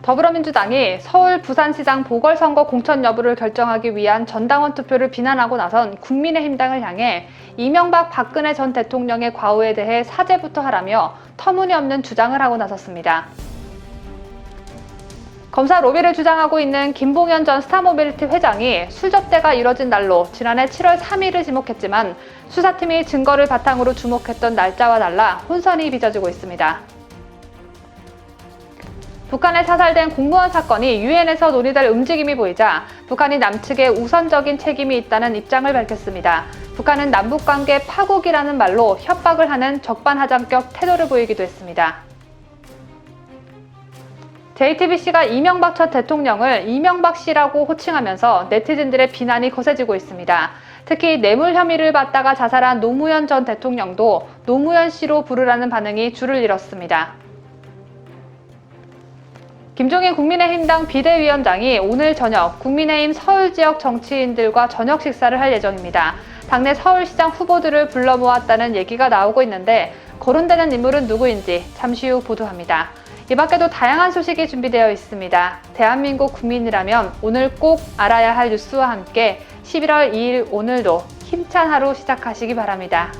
더불어민주당이 서울 부산시장 보궐선거 공천 여부를 결정하기 위한 전당원 투표를 비난하고 나선 국민의힘당을 향해 이명박 박근혜 전 대통령의 과오에 대해 사죄부터 하라며 터무니없는 주장을 하고 나섰습니다. 검사 로비를 주장하고 있는 김봉현 전 스타모빌리티 회장이 술접대가 이뤄진 날로 지난해 7월 3일을 지목했지만 수사팀이 증거를 바탕으로 주목했던 날짜와 달라 혼선이 빚어지고 있습니다. 북한에 사살된 공무원 사건이 유엔에서 논의될 움직임이 보이자 북한이 남측에 우선적인 책임이 있다는 입장을 밝혔습니다. 북한은 남북관계 파국이라는 말로 협박을 하는 적반하장격 태도를 보이기도 했습니다. JTBC가 이명박 전 대통령을 이명박 씨라고 호칭하면서 네티즌들의 비난이 거세지고 있습니다. 특히 뇌물 혐의를 받다가 자살한 노무현 전 대통령도 노무현 씨로 부르라는 반응이 줄을 이뤘습니다. 김종인 국민의힘당 비대위원장이 오늘 저녁 국민의힘 서울 지역 정치인들과 저녁 식사를 할 예정입니다. 당내 서울시장 후보들을 불러 모았다는 얘기가 나오고 있는데 거론되는 인물은 누구인지 잠시 후 보도합니다. 이 밖에도 다양한 소식이 준비되어 있습니다. 대한민국 국민이라면 오늘 꼭 알아야 할 뉴스와 함께 11월 2일 오늘도 힘찬 하루 시작하시기 바랍니다.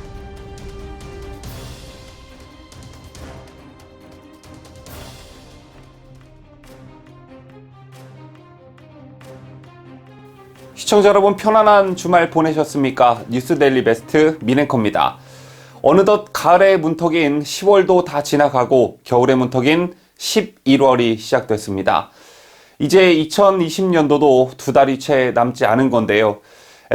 시청자 여러분 편안한 주말 보내셨습니까? 뉴스데일리 베스트 민앵커입니다. 어느덧 가을의 문턱인 10월도 다 지나가고 겨울의 문턱인 11월이 시작됐습니다. 이제 2020년도도 두 달이 채 남지 않은 건데요.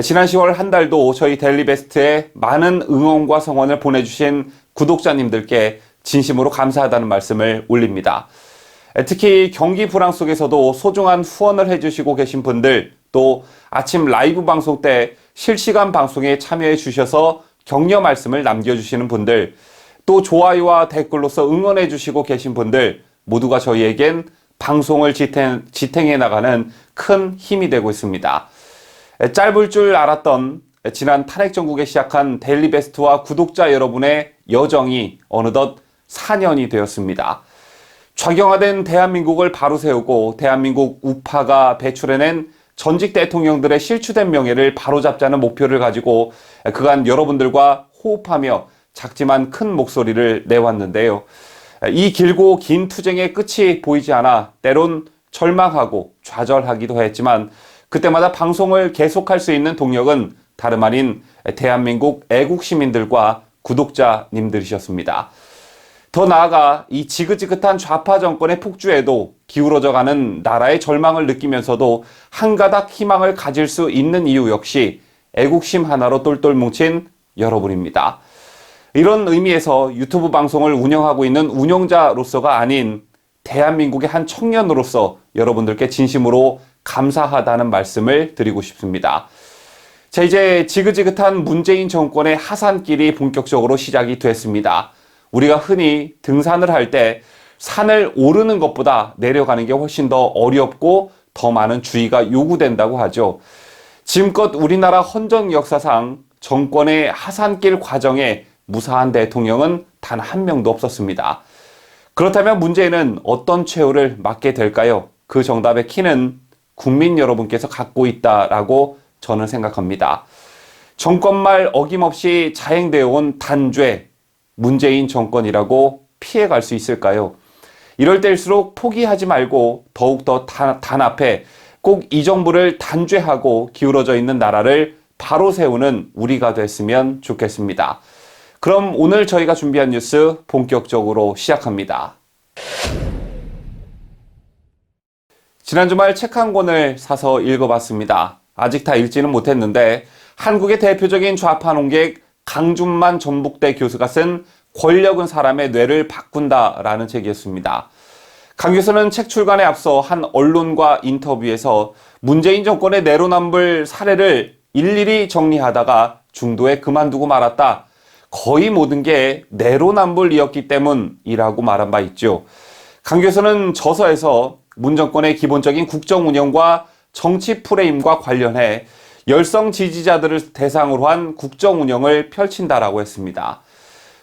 지난 10월 한 달도 저희 데일리 베스트에 많은 응원과 성원을 보내주신 구독자님들께 진심으로 감사하다는 말씀을 올립니다. 특히 경기 불황 속에서도 소중한 후원을 해주시고 계신 분들, 또 아침 라이브 방송 때 실시간 방송에 참여해 주셔서 격려 말씀을 남겨주시는 분들, 또 좋아요와 댓글로서 응원해 주시고 계신 분들 모두가 저희에겐 방송을 지탱해 나가는 큰 힘이 되고 있습니다. 짧을 줄 알았던 지난 탄핵 정국에 시작한 데일리 베스트와 구독자 여러분의 여정이 어느덧 4년이 되었습니다. 좌경화된 대한민국을 바로 세우고 대한민국 우파가 배출해낸 전직 대통령들의 실추된 명예를 바로잡자는 목표를 가지고 그간 여러분들과 호흡하며 작지만 큰 목소리를 내왔는데요. 이 길고 긴 투쟁의 끝이 보이지 않아 때론 절망하고 좌절하기도 했지만 그때마다 방송을 계속할 수 있는 동력은 다름 아닌 대한민국 애국 시민들과 구독자님들이셨습니다. 더 나아가 이 지긋지긋한 좌파 정권의 폭주에도 기울어져가는 나라의 절망을 느끼면서도 한가닥 희망을 가질 수 있는 이유 역시 애국심 하나로 똘똘 뭉친 여러분입니다. 이런 의미에서 유튜브 방송을 운영하고 있는 운영자로서가 아닌 대한민국의 한 청년으로서 여러분들께 진심으로 감사하다는 말씀을 드리고 싶습니다. 자, 이제 지긋지긋한 문재인 정권의 하산길이 본격적으로 시작이 됐습니다. 우리가 흔히 등산을 할 때 산을 오르는 것보다 내려가는 게 훨씬 더 어렵고 더 많은 주의가 요구된다고 하죠. 지금껏 우리나라 헌정 역사상 정권의 하산길 과정에 무사한 대통령은 단 한 명도 없었습니다. 그렇다면 문제는 어떤 최후를 맞게 될까요? 그 정답의 키는 국민 여러분께서 갖고 있다라고 저는 생각합니다. 정권 말 어김없이 자행되어 온 단죄, 문재인 정권이라고 피해갈 수 있을까요? 이럴 때일수록 포기하지 말고 더욱더 단합해 꼭 이 정부를 단죄하고 기울어져 있는 나라를 바로 세우는 우리가 됐으면 좋겠습니다. 그럼 오늘 저희가 준비한 뉴스 본격적으로 시작합니다. 지난 주말 책 한 권을 사서 읽어봤습니다. 아직 다 읽지는 못했는데 한국의 대표적인 좌파 논객 강준만 전북대 교수가 쓴 권력은 사람의 뇌를 바꾼다라는 책이었습니다. 강 교수는 책 출간에 앞서 한 언론과 인터뷰에서 문재인 정권의 내로남불 사례를 일일이 정리하다가 중도에 그만두고 말았다. 거의 모든 게 내로남불이었기 때문이라고 말한 바 있죠. 강 교수는 저서에서 문 정권의 기본적인 국정 운영과 정치 프레임과 관련해 열성 지지자들을 대상으로 한 국정 운영을 펼친다라고 했습니다.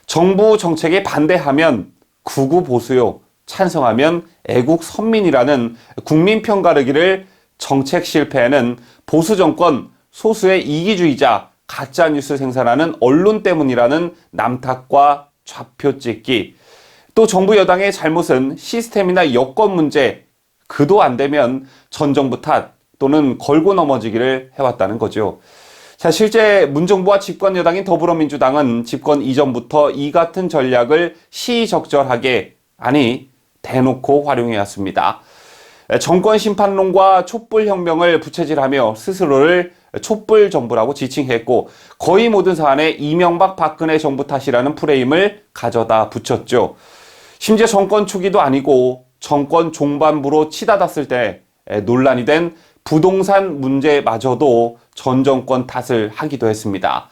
정부 정책에 반대하면 극우 보수요, 찬성하면 애국 선민이라는 국민 평가르기를 정책 실패에는 보수 정권 소수의 이기주의자 가짜뉴스 생산하는 언론 때문이라는 남탓과 좌표 찍기, 또 정부 여당의 잘못은 시스템이나 여건 문제, 그도 안 되면 전 정부 탓 또는 걸고 넘어지기를 해왔다는 거죠. 자, 실제 문정부와 집권 여당인 더불어민주당은 집권 이전부터 이 같은 전략을 시의적절하게, 아니 대놓고 활용해왔습니다. 정권 심판론과 촛불혁명을 부채질하며 스스로를 촛불 정부라고 지칭했고, 거의 모든 사안에 이명박 박근혜 정부 탓이라는 프레임을 가져다 붙였죠. 심지어 정권 초기도 아니고 정권 종반부로 치닫았을 때 논란이 된 부동산 문제마저도 전 정권 탓을 하기도 했습니다.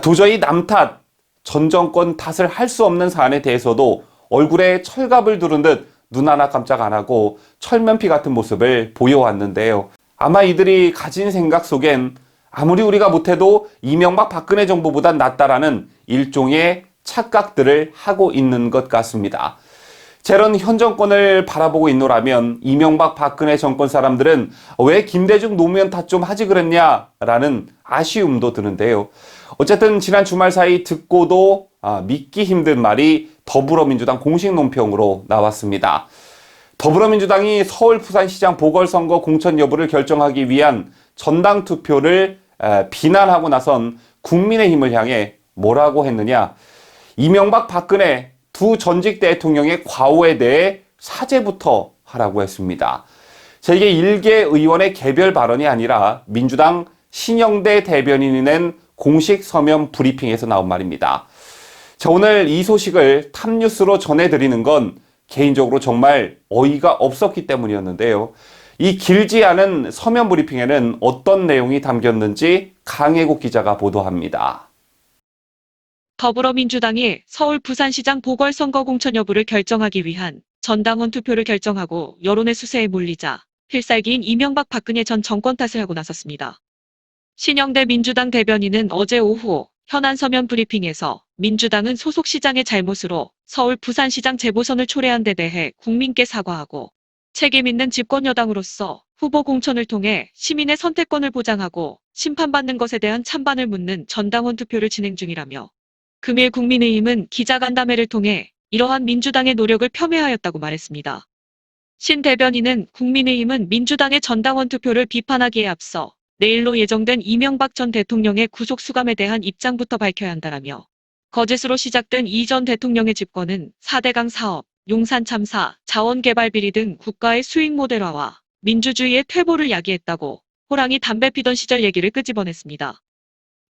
도저히 남 탓, 전 정권 탓을 할 수 없는 사안에 대해서도 얼굴에 철갑을 두른 듯 눈 하나 깜짝 안 하고 철면피 같은 모습을 보여왔는데요. 아마 이들이 가진 생각 속엔 아무리 우리가 못해도 이명박 박근혜 정부보단 낫다라는 일종의 착각들을 하고 있는 것 같습니다. 저런 현 정권을 바라보고 있노라면 이명박 박근혜 정권 사람들은 왜 김대중 노무현 탓 좀 하지 그랬냐라는 아쉬움도 드는데요. 어쨌든 지난 주말 사이 듣고도 믿기 힘든 말이 더불어민주당 공식 논평으로 나왔습니다. 더불어민주당이 서울 부산시장 보궐선거 공천 여부를 결정하기 위한 전당 투표를 비난하고 나선 국민의힘을 향해 뭐라고 했느냐. 이명박 박근혜 두 전직 대통령의 과오에 대해 사죄부터 하라고 했습니다. 자, 이게 일개 의원의 개별 발언이 아니라 민주당 신영대 대변인이 낸 공식 서면 브리핑에서 나온 말입니다. 자, 오늘 이 소식을 탑뉴스로 전해드리는 건 개인적으로 정말 어이가 없었기 때문이었는데요. 이 길지 않은 서면 브리핑에는 어떤 내용이 담겼는지 강혜국 기자가 보도합니다. 더불어민주당이 서울 부산시장 보궐선거 공천 여부를 결정하기 위한 전당원 투표를 결정하고 여론의 수세에 몰리자 필살기인 이명박 박근혜 전 정권 탓을 하고 나섰습니다. 신영대 민주당 대변인은 어제 오후 현안 서면 브리핑에서 민주당은 소속 시장의 잘못으로 서울 부산시장 재보선을 초래한 데 대해 국민께 사과하고 책임 있는 집권 여당으로서 후보 공천을 통해 시민의 선택권을 보장하고 심판받는 것에 대한 찬반을 묻는 전당원 투표를 진행 중이라며, 금일 국민의힘은 기자간담회를 통해 이러한 민주당의 노력을 폄훼하였다고 말했습니다. 신 대변인은 국민의힘은 민주당의 전당원 투표를 비판하기에 앞서 내일로 예정된 이명박 전 대통령의 구속 수감에 대한 입장부터 밝혀야 한다라며, 거짓으로 시작된 이 전 대통령의 집권은 4대강 사업, 용산 참사, 자원개발 비리 등 국가의 수익 모델화와 민주주의의 퇴보를 야기했다고 호랑이 담배 피던 시절 얘기를 끄집어냈습니다.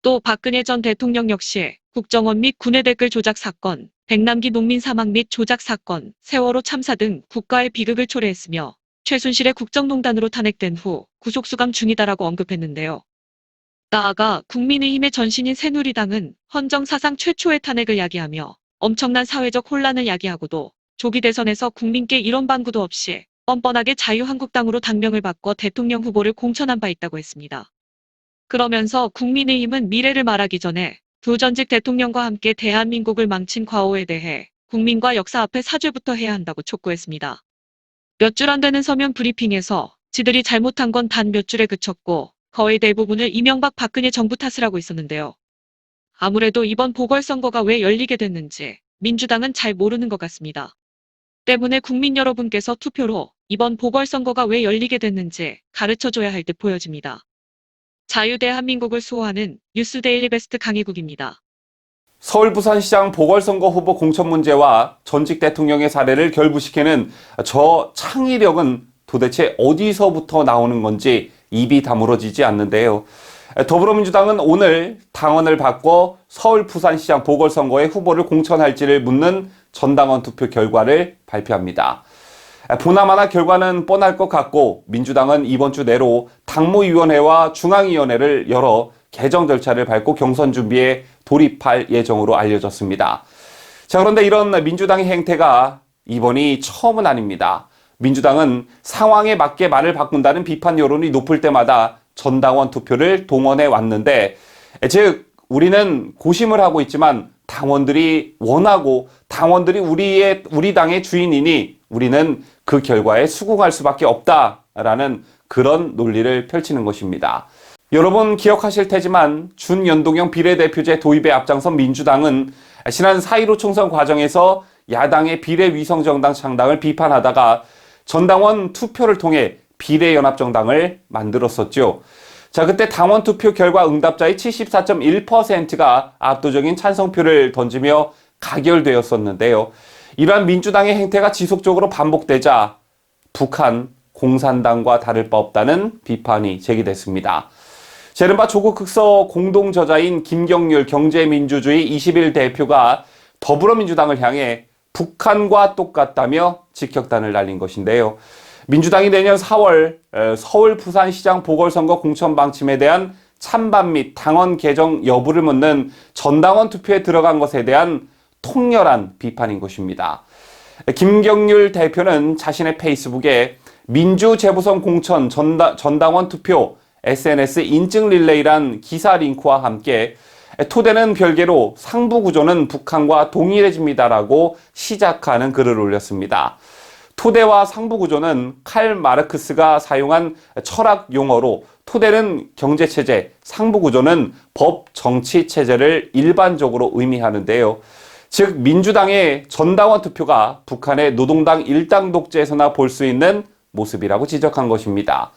또 박근혜 전 대통령 역시 국정원 및 군의 댓글 조작 사건, 백남기 농민 사망 및 조작 사건, 세월호 참사 등 국가의 비극을 초래했으며 최순실의 국정농단으로 탄핵된 후 구속수감 중이다라고 언급했는데요. 나아가 국민의힘의 전신인 새누리당은 헌정사상 최초의 탄핵을 야기하며 엄청난 사회적 혼란을 야기하고도 조기 대선에서 국민께 이런 방구도 없이 뻔뻔하게 자유한국당으로 당명을 바꿔 대통령 후보를 공천한 바 있다고 했습니다. 그러면서 국민의힘은 미래를 말하기 전에 두 전직 대통령과 함께 대한민국을 망친 과오에 대해 국민과 역사 앞에 사죄부터 해야 한다고 촉구했습니다. 몇 줄 안 되는 서면 브리핑에서 지들이 잘못한 건 단 몇 줄에 그쳤고 거의 대부분을 이명박 박근혜 정부 탓을 하고 있었는데요. 아무래도 이번 보궐선거가 왜 열리게 됐는지 민주당은 잘 모르는 것 같습니다. 때문에 국민 여러분께서 투표로 이번 보궐선거가 왜 열리게 됐는지 가르쳐줘야 할 듯 보여집니다. 자유대한민국을 수호하는 뉴스데일리 베스트 강희국입니다. 서울 부산시장 보궐선거 후보 공천 문제와 전직 대통령의 사례를 결부시키는 저 창의력은 도대체 어디서부터 나오는 건지 입이 다물어지지 않는데요. 더불어민주당은 오늘 당원을 바꿔 서울 부산시장 보궐선거에 후보를 공천할지를 묻는 전당원 투표 결과를 발표합니다. 보나마나 결과는 뻔할 것 같고 민주당은 이번 주 내로 당무위원회와 중앙위원회를 열어 개정 절차를 밟고 경선 준비에 돌입할 예정으로 알려졌습니다. 자, 그런데 이런 민주당의 행태가 이번이 처음은 아닙니다. 민주당은 상황에 맞게 말을 바꾼다는 비판 여론이 높을 때마다 전당원 투표를 동원해 왔는데, 즉 우리는 고심을 하고 있지만 당원들이 원하고 당원들이 우리 당의 주인이니 우리는 그 결과에 수긍할 수밖에 없다라는 그런 논리를 펼치는 것입니다. 여러분 기억하실 테지만 준연동형 비례대표제 도입에 앞장선 민주당은 지난 4.15 총선 과정에서 야당의 비례위성정당 창당을 비판하다가 전당원 투표를 통해 비례연합정당을 만들었었죠. 자, 그때 당원 투표 결과 응답자의 74.1%가 압도적인 찬성표를 던지며 가결되었었는데요. 이러한 민주당의 행태가 지속적으로 반복되자 북한 공산당과 다를 바 없다는 비판이 제기됐습니다. 이른바 조국 흑서 공동저자인 김경률 경제민주주의 21 대표가 더불어민주당을 향해 북한과 똑같다며 직격탄을 날린 것인데요. 민주당이 내년 4월 서울 부산시장 보궐선거 공천 방침에 대한 찬반 및 당원 개정 여부를 묻는 전당원 투표에 들어간 것에 대한 통렬한 비판인 것입니다. 김경률 대표는 자신의 페이스북에 민주재보선 공천 전당원 투표 SNS 인증 릴레이란 기사 링크와 함께 토대는 별개로 상부 구조는 북한과 동일해집니다라고 시작하는 글을 올렸습니다. 토대와 상부 구조는 칼 마르크스가 사용한 철학 용어로 토대는 경제체제, 상부 구조는 법, 정치체제를 일반적으로 의미하는데요. 즉 민주당의 전당원 투표가 북한의 노동당 일당 독재에서나 볼 수 있는 모습이라고 지적한 것입니다.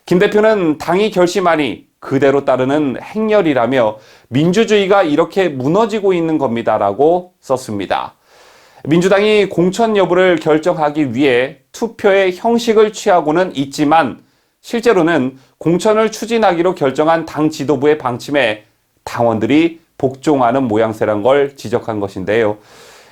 김 대표는 당이 결심하니 그대로 따르는 행렬이라며 민주주의가 이렇게 무너지고 있는 겁니다라고 썼습니다. 민주당이 공천 여부를 결정하기 위해 투표의 형식을 취하고는 있지만 실제로는 공천을 추진하기로 결정한 당 지도부의 방침에 당원들이 복종하는 모양새란 걸 지적한 것인데요.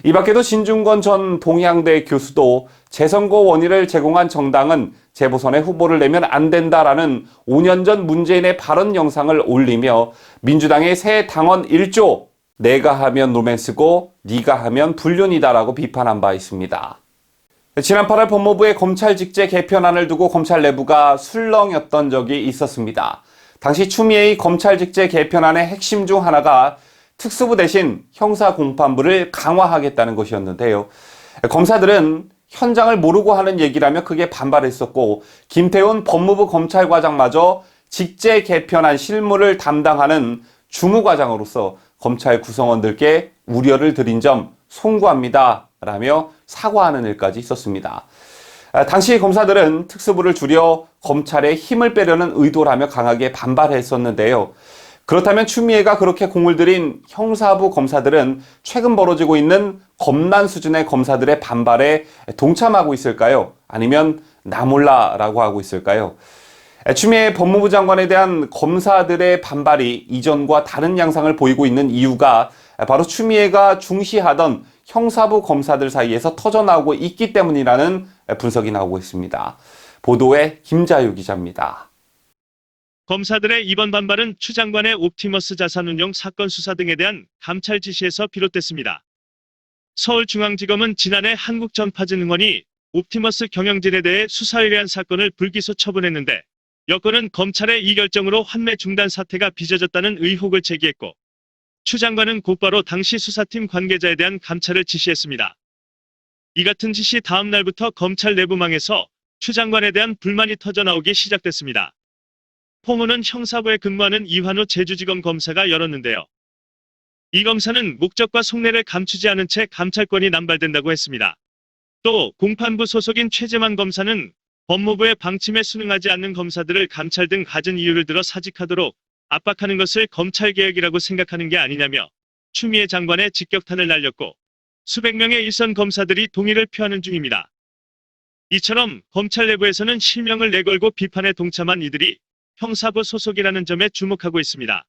이 밖에도 진중권 전 동양대 교수도 재선거 원인을 제공한 정당은 재보선에 후보를 내면 안 된다라는 5년 전 문재인의 발언 영상을 올리며 민주당의 새 당원 1조 내가 하면 로맨스고 네가 하면 불륜이다라고 비판한 바 있습니다. 지난 8월 법무부의 검찰 직제 개편안을 두고 검찰 내부가 술렁였던 적이 있었습니다. 당시 추미애의 검찰 직제 개편안의 핵심 중 하나가 특수부 대신 형사 공판부를 강화하겠다는 것이었는데요. 검사들은 현장을 모르고 하는 얘기라며 크게 반발했었고 김태훈 법무부 검찰과장마저 직제 개편안 실무를 담당하는 주무과장으로서 검찰 구성원들께 우려를 드린 점 송구합니다 라며 사과하는 일까지 있었습니다. 당시 검사들은 특수부를 줄여 검찰에 힘을 빼려는 의도라며 강하게 반발했었는데요. 그렇다면 추미애가 그렇게 공을 들인 형사부 검사들은 최근 벌어지고 있는 검난 수준의 검사들의 반발에 동참하고 있을까요? 아니면 나 몰라라고 하고 있을까요? 추미애 법무부 장관에 대한 검사들의 반발이 이전과 다른 양상을 보이고 있는 이유가 바로 추미애가 중시하던 형사부 검사들 사이에서 터져나오고 있기 때문이라는 분석이 나오고 있습니다. 보도에 김자유 기자입니다. 검사들의 이번 반발은 추 장관의 옵티머스 자산운용 사건 수사 등에 대한 감찰 지시에서 비롯됐습니다. 서울중앙지검은 지난해 한국전파진흥원이 옵티머스 경영진에 대해 수사 의뢰한 사건을 불기소 처분했는데 여권은 검찰의 이 결정으로 환매 중단 사태가 빚어졌다는 의혹을 제기했고 추 장관은 곧바로 당시 수사팀 관계자에 대한 감찰을 지시했습니다. 이 같은 지시 다음 날부터 검찰 내부망에서 추 장관에 대한 불만이 터져나오기 시작됐습니다. 포문은 형사부에 근무하는 이환우 제주지검 검사가 열었는데요. 이 검사는 목적과 속내를 감추지 않은 채 감찰권이 남발된다고 했습니다. 또 공판부 소속인 최재만 검사는 법무부의 방침에 순응하지 않는 검사들을 감찰 등 갖은 이유를 들어 사직하도록 압박하는 것을 검찰개혁이라고 생각하는 게 아니냐며 추미애 장관의 직격탄을 날렸고 수백 명의 일선 검사들이 동의를 표하는 중입니다. 이처럼 검찰 내부에서는 실명을 내걸고 비판에 동참한 이들이 형사부 소속이라는 점에 주목하고 있습니다.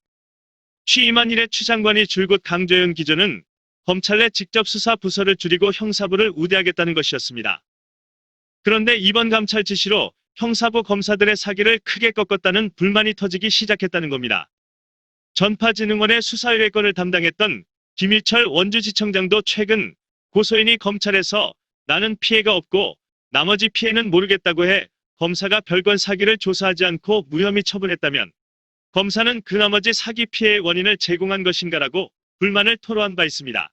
취임한 이래 추 장관이 줄곧 강조해온 기조는 검찰 내 직접 수사 부서를 줄이고 형사부를 우대하겠다는 것이었습니다. 그런데 이번 감찰 지시로 형사부 검사들의 사기를 크게 꺾었다는 불만이 터지기 시작했다는 겁니다. 전파진흥원의 수사 의뢰권을 담당했던 김일철 원주지청장도 최근 고소인이 검찰에서 나는 피해가 없고 나머지 피해는 모르겠다고 해 검사가 별건 사기를 조사하지 않고 무혐의 처분했다면 검사는 그 나머지 사기 피해의 원인을 제공한 것인가라고 불만을 토로한 바 있습니다.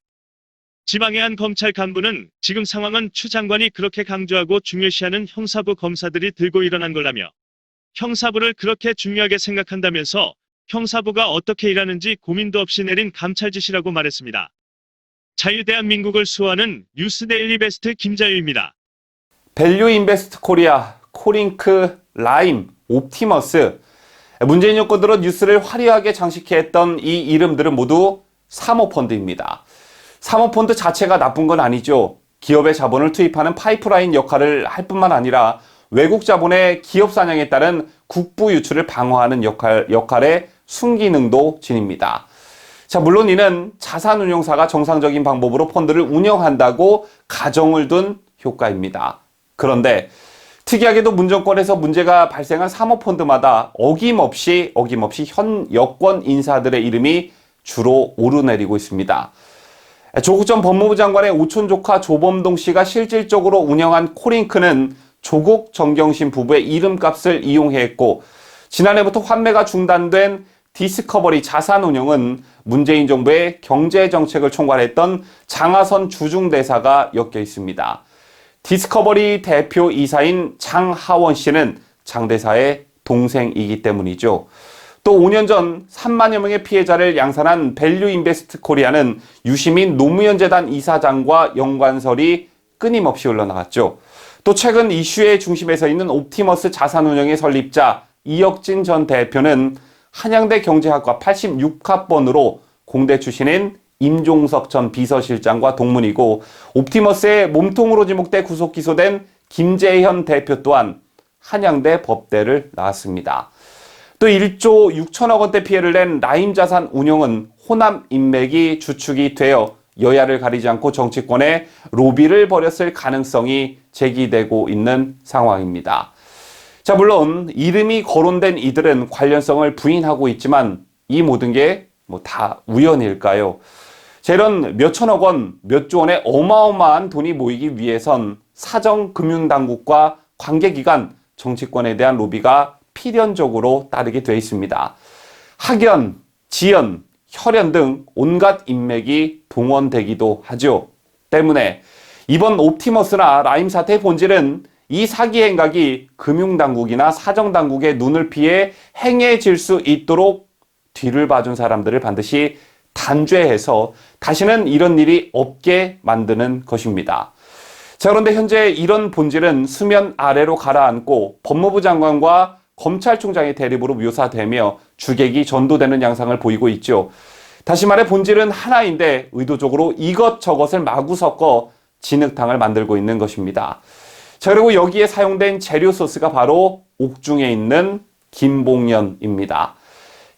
지방의 한 검찰 간부는 지금 상황은 추 장관이 그렇게 강조하고 중요시하는 형사부 검사들이 들고 일어난 거라며 형사부를 그렇게 중요하게 생각한다면서 형사부가 어떻게 일하는지 고민도 없이 내린 감찰 지시라고 말했습니다. 자유대한민국을 수호하는 뉴스데일리 베스트 김자유입니다. 밸류 인베스트 코리아, 코링크, 라임, 옵티머스. 문재인 정권 들어 뉴스를 화려하게 장식했던 이 이름들은 모두 사모펀드입니다. 사모펀드 자체가 나쁜 건 아니죠. 기업의 자본을 투입하는 파이프라인 역할을 할 뿐만 아니라 외국 자본의 기업 사냥에 따른 국부 유출을 방어하는 역할의 순기능도 지닙니다. 자, 물론 이는 자산운용사가 정상적인 방법으로 펀드를 운영한다고 가정을 둔 효과입니다. 그런데 특이하게도 문정권에서 문제가 발생한 사모펀드마다 어김없이 현 여권 인사들의 이름이 주로 오르내리고 있습니다. 조국 전 법무부 장관의 오촌 조카 조범동 씨가 실질적으로 운영한 코링크는 조국 정경심 부부의 이름값을 이용했고, 지난해부터 환매가 중단된 디스커버리 자산운용은 문재인 정부의 경제정책을 총괄했던 장하선 주중대사가 엮여 있습니다. 디스커버리 대표 이사인 장하원 씨는 장 대사의 동생이기 때문이죠. 또 5년 전 3만여 명의 피해자를 양산한 밸류 인베스트 코리아는 유시민 노무현 재단 이사장과 연관설이 끊임없이 흘러나갔죠. 또 최근 이슈의 중심에 서 있는 옵티머스 자산운용의 설립자 이혁진 전 대표는 한양대 경제학과 86학번으로 공대 출신인 임종석 전 비서실장과 동문이고, 옵티머스의 몸통으로 지목돼 구속 기소된 김재현 대표 또한 한양대 법대를 나왔습니다. 또 1조 6천억 원대 피해를 낸 라임자산 운용은 호남 인맥이 주축이 되어 여야를 가리지 않고 정치권에 로비를 벌였을 가능성이 제기되고 있는 상황입니다. 자, 물론 이름이 거론된 이들은 관련성을 부인하고 있지만 이 모든 게 다 우연일까요? 자, 이런 몇천억 원, 몇 조 원의 어마어마한 돈이 모이기 위해선 사정금융당국과 관계기관, 정치권에 대한 로비가 필연적으로 따르게 돼 있습니다. 학연, 지연, 혈연 등 온갖 인맥이 동원되기도 하죠. 때문에 이번 옵티머스나 라임 사태의 본질은 이 사기 행각이 금융당국이나 사정당국의 눈을 피해 행해질 수 있도록 뒤를 봐준 사람들을 반드시 단죄해서 다시는 이런 일이 없게 만드는 것입니다. 자, 그런데 현재 이런 본질은 수면 아래로 가라앉고 법무부 장관과 검찰총장의 대립으로 묘사되며 주객이 전도되는 양상을 보이고 있죠. 다시 말해 본질은 하나인데 의도적으로 이것저것을 마구 섞어 진흙탕을 만들고 있는 것입니다. 자, 그리고 여기에 사용된 재료 소스가 바로 옥중에 있는 김봉연입니다.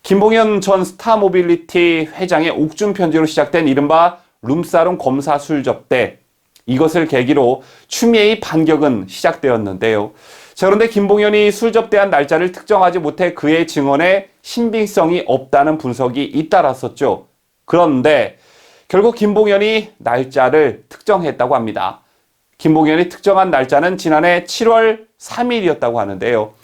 김봉연 전 스타모빌리티 회장의 옥중 편지로 시작된 이른바 룸사롱 검사 술 접대, 이것을 계기로 추미애의 반격은 시작되었는데요. 자, 그런데 김봉연이 술 접대한 날짜를 특정하지 못해 그의 증언에 신빙성이 없다는 분석이 잇따랐었죠. 그런데 결국 김봉연이 날짜를 특정했다고 합니다. 김봉연이 특정한 날짜는 지난해 7월 3일이었다고 하는데요.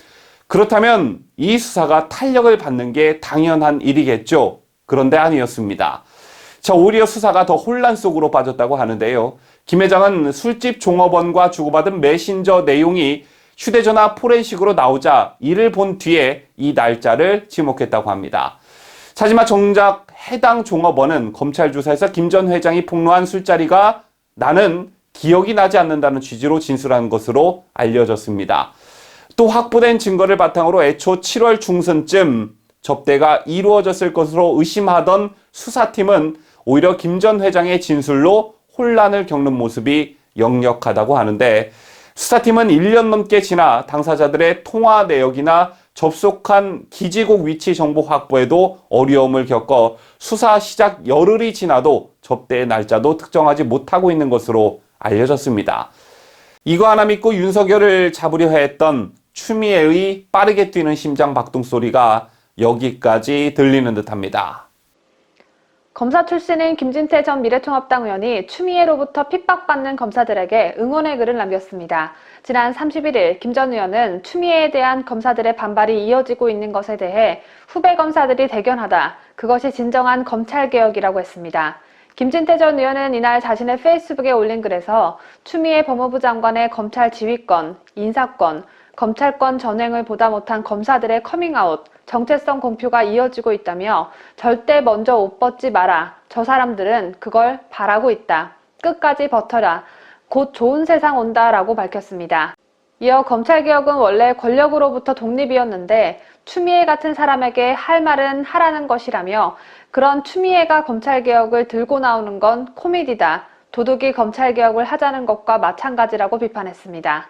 그렇다면 이 수사가 탄력을 받는 게 당연한 일이겠죠. 그런데 아니었습니다. 자, 오히려 수사가 더 혼란 속으로 빠졌다고 하는데요. 김 회장은 술집 종업원과 주고받은 메신저 내용이 휴대전화 포렌식으로 나오자 이를 본 뒤에 이 날짜를 지목했다고 합니다. 하지만 정작 해당 종업원은 검찰 조사에서 김 전 회장이 폭로한 술자리가 나는 기억이 나지 않는다는 취지로 진술한 것으로 알려졌습니다. 또 확보된 증거를 바탕으로 애초 7월 중순쯤 접대가 이루어졌을 것으로 의심하던 수사팀은 오히려 김 전 회장의 진술로 혼란을 겪는 모습이 역력하다고 하는데, 수사팀은 1년 넘게 지나 당사자들의 통화 내역이나 접속한 기지국 위치 정보 확보에도 어려움을 겪어 수사 시작 열흘이 지나도 접대의 날짜도 특정하지 못하고 있는 것으로 알려졌습니다. 이거 하나 믿고 윤석열을 잡으려 했던 추미애의 빠르게 뛰는 심장 박동 소리가 여기까지 들리는 듯합니다. 검사 출신인 김진태 전 미래통합당 의원이 추미애로부터 핍박받는 검사들에게 응원의 글을 남겼습니다. 지난 31일 김 전 의원은 추미애에 대한 검사들의 반발이 이어지고 있는 것에 대해 후배 검사들이 대견하다, 그것이 진정한 검찰개혁이라고 했습니다. 김진태 전 의원은 이날 자신의 페이스북에 올린 글에서 추미애 법무부 장관의 검찰 지휘권, 인사권, 검찰권 전횡을 보다 못한 검사들의 커밍아웃, 정체성 공표가 이어지고 있다며 절대 먼저 옷 벗지 마라. 저 사람들은 그걸 바라고 있다. 끝까지 버텨라. 곧 좋은 세상 온다라고 밝혔습니다. 이어 검찰개혁은 원래 권력으로부터 독립이었는데 추미애 같은 사람에게 할 말은 하라는 것이라며 그런 추미애가 검찰개혁을 들고 나오는 건 코미디다. 도둑이 검찰개혁을 하자는 것과 마찬가지라고 비판했습니다.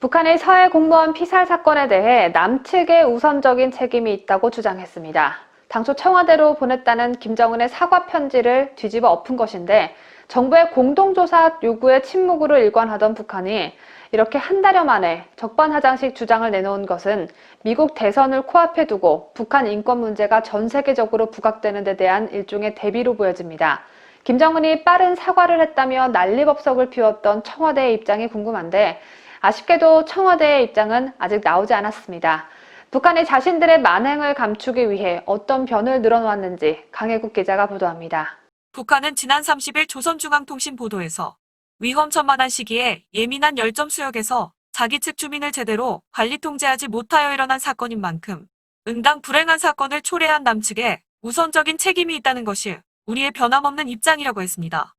북한의 서해 공무원 피살 사건에 대해 남측에 우선적인 책임이 있다고 주장했습니다. 당초 청와대로 보냈다는 김정은의 사과 편지를 뒤집어 엎은 것인데 정부의 공동조사 요구에 침묵으로 일관하던 북한이 이렇게 한 달여 만에 적반하장식 주장을 내놓은 것은 미국 대선을 코앞에 두고 북한 인권 문제가 전 세계적으로 부각되는 데 대한 일종의 대비로 보여집니다. 김정은이 빠른 사과를 했다며 난리법석을 피웠던 청와대의 입장이 궁금한데 아쉽게도 청와대의 입장은 아직 나오지 않았습니다. 북한이 자신들의 만행을 감추기 위해 어떤 변을 늘어놓았는지 강혜국 기자가 보도합니다. 북한은 지난 30일 조선중앙통신 보도에서 위험천만한 시기에 예민한 열점 수역에서 자기 측 주민을 제대로 관리 통제하지 못하여 일어난 사건인 만큼 응당 불행한 사건을 초래한 남측에 우선적인 책임이 있다는 것이 우리의 변함없는 입장이라고 했습니다.